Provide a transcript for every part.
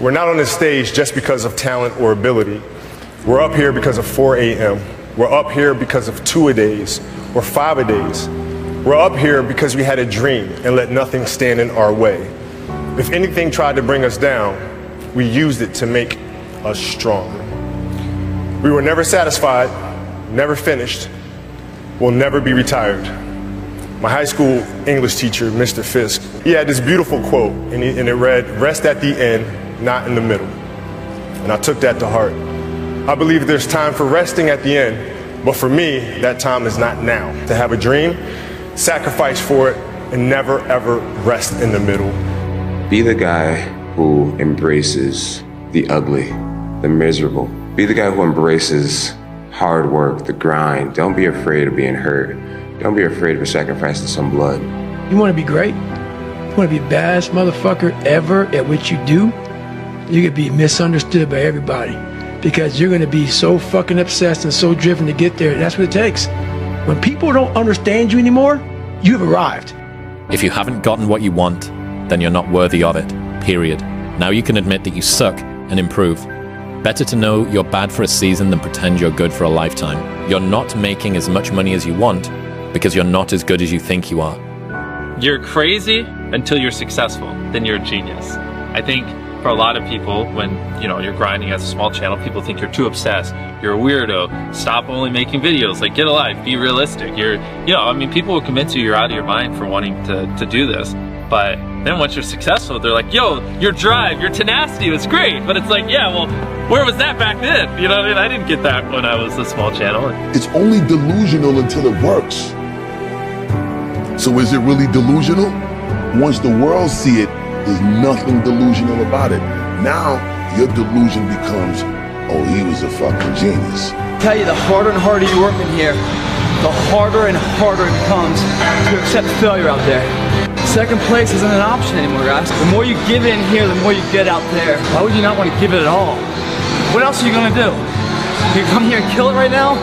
We're not on this stage just because of talent or ability. We're up here because of 4 a.m. We're up here because of 2-a-days or 5-a-days. We're up here because we had a dream and let nothing stand in our way. If anything tried to bring us down, we used it to make us stronger. We were never satisfied, never finished, will never be retired. My high school English teacher, Mr. Fisk, he had this beautiful quote, and it read, "Rest at the end, not in the middle." And I took that to heart. I believe there's time for resting at the end, but for me, that time is not now. To have a dream, sacrifice for it, and never ever rest in the middle. Be the guy who embraces the ugly, the miserable. Be the guy who embraces hard work, the grind. Don't be afraid of being hurt. Don't be afraid of sacrificing some blood. You want to be great? You want to be the baddest motherfucker ever at what you do? You're going to be misunderstood by everybody because you're going to be so fucking obsessed and so driven to get there. That's what it takes. When people don't understand you anymore, you've arrived. If you haven't gotten what you want, then you're not worthy of it, period. Now you can admit that you suck and improve. Better to know you're bad for a season than pretend you're good for a lifetime. You're not making as much money as you want because you're not as good as you think you are. You're crazy until you're successful, then you're a genius. I think for a lot of people, when you're grinding as a small channel, people think you're too obsessed, you're a weirdo, stop only making videos, like get a life, be realistic. People will convince you're out of your mind for wanting to do this. But then once you're successful, they're like, yo, your drive, your tenacity was great. But it's like, yeah, well, where was that back then? You know what I mean? I didn't get that when I was a small channel. It's only delusional until it works. So is it really delusional? Once the world see it, there's nothing delusional about it. Now, your delusion becomes, oh, he was a fucking genius. I tell you, the harder and harder you work in here, the harder and harder it becomes to accept failure out there. Second place isn't an option anymore, guys. The more you give in here, the more you get out there. Why would you not want to give it at all? What else are you gonna do? You come here and kill it right now?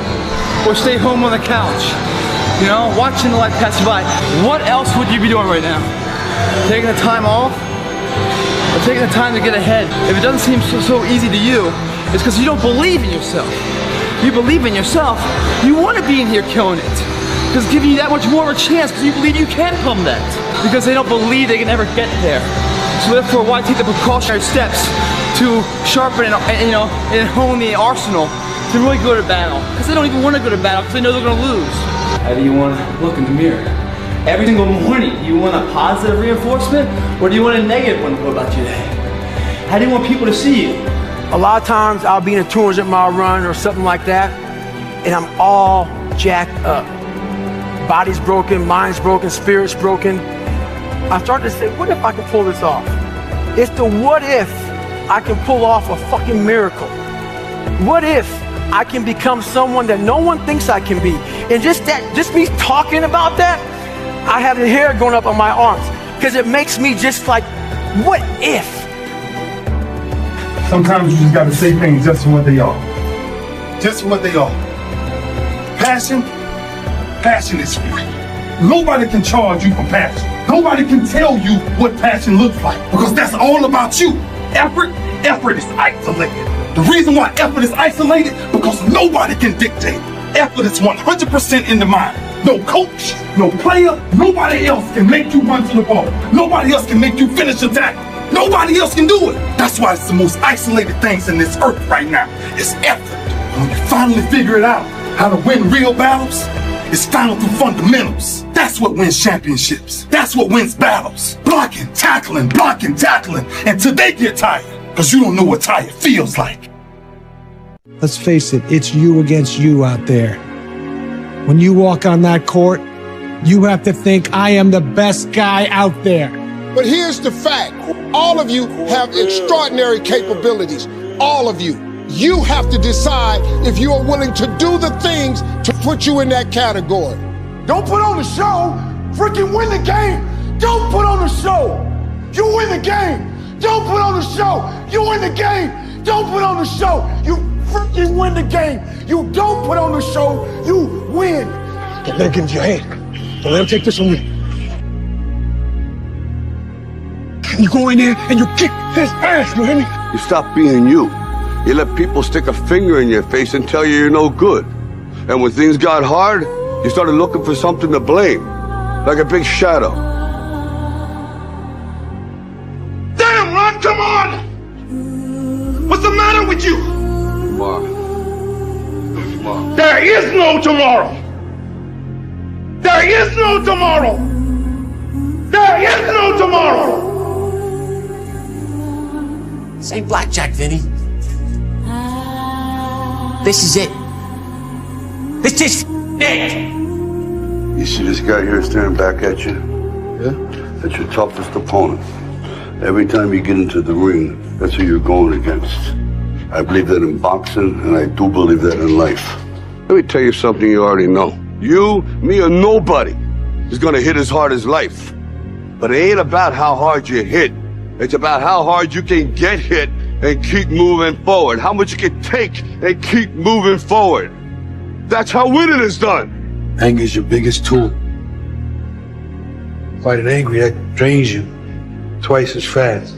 Or stay home on the couch? Watching the life pass by. What else would you be doing right now? Taking the time off? Or taking the time to get ahead? If it doesn't seem so easy to you, it's because you don't believe in yourself. If you believe in yourself, you want to be in here killing it. Because it's giving you that much more of a chance because you believe you can come that. Because they don't believe they can ever get there. So therefore, why take the precautionary steps to sharpen and hone the arsenal to really go to battle? Because they don't even want to go to battle because they know they're going to lose. How do you want to look in the mirror? Every single morning, do you want a positive reinforcement or do you want a negative one about your day? How do you want people to see you? A lot of times I'll be in a 200-mile run or something like that, and I'm all jacked up. Body's broken, mind's broken, spirit's broken. I start to say, what if I can pull this off? It's the what if I can pull off a fucking miracle. What if I can become someone that no one thinks I can be? And just me talking about that, I have the hair going up on my arms because it makes me just like, what if? Sometimes you just gotta say things just for what they are. Just for what they are. Passion is free. Nobody can charge you for passion. Nobody can tell you what passion looks like because that's all about you. Effort is isolated. The reason why effort is isolated, because nobody can dictate. Effort is 100% in the mind. No coach, no player, nobody else can make you run to the ball. Nobody else can make you finish a tackle. Nobody else can do it. That's why it's the most isolated things in this earth right now. It's effort. When you finally figure it out, how to win real battles, it's found through fundamentals. That's what wins championships. That's what wins battles. Blocking, tackling, until they get tired. Because you don't know what tired feels like. Let's face it, it's you against you out there. When you walk on that court, you have to think, I am the best guy out there. But here's the fact. All of you have extraordinary capabilities. All of you. You have to decide if you are willing to do the things to put you in that category. Don't put on the show, freaking win the game. Don't put on the show, you win the game. Don't put on the show, you win the game. Don't put on the show, you freaking win the game. You don't put on the show, you win. Don't let him get into your head. Don't let him take this from you. You go in there and you kick his ass, you hear me? You stop being you. You let people stick a finger in your face and tell you you're no good. And when things got hard, you started looking for something to blame, like a big shadow. Damn, Ron, come on! What's the matter with you? Tomorrow. There is no tomorrow! There is no tomorrow! There is no tomorrow! This ain't blackjack, Vinny. This is it. This is it! You see this guy here staring back at you? Yeah? That's your toughest opponent. Every time you get into the ring, that's who you're going against. I believe that in boxing, and I do believe that in life. Let me tell you something you already know. You, me, or nobody is gonna hit as hard as life. But it ain't about how hard you hit. It's about how hard you can get hit and keep moving forward. How much you can take and keep moving forward. That's how winning is done. Anger is your biggest tool. Fighting angry, that drains you twice as fast.